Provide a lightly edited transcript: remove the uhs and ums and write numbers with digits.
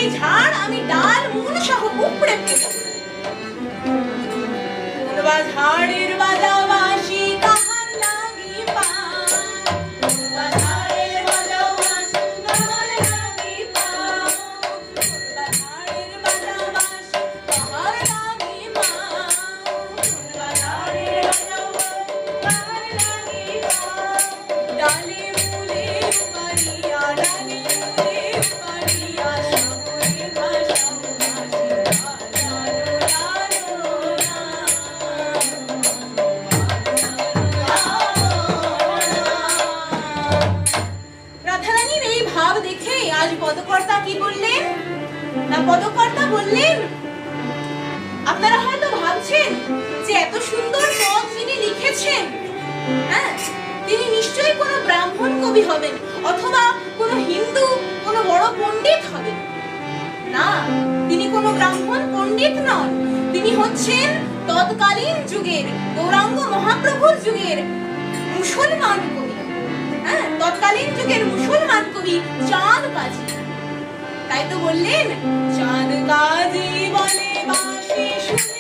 সেই ঝাড় আমি ডাল মূল সহ উপড়ে ফেলব। ঝাড়ের বাজা বাঁশি কাহার লাগি পদকর্তা কি বললেন না, পদকর্তা বললেন, আপনারা হয়তো ভাবছেন যে এত সুন্দর পদ যিনি লিখেছেন, হ্যাঁ, তিনি নিশ্চয়ই কোনো ব্রাহ্মণ কবি হবেন অথবা কোনো হিন্দু কোনো বড় পণ্ডিত হবেন। না, তিনি কোনো ব্রাহ্মণ পণ্ডিত নন, তিনি হচ্ছেন তৎকালীন যুগের গৌরাঙ্গ মহাপ্রভুর যুগের মুসলমান কবি, হ্যাঁ, তৎকালীন যুগের মুসলমান কবি চাঁদ কাজী। তাই তো বললেন, চাঁদ কাজী বলে বাঁশি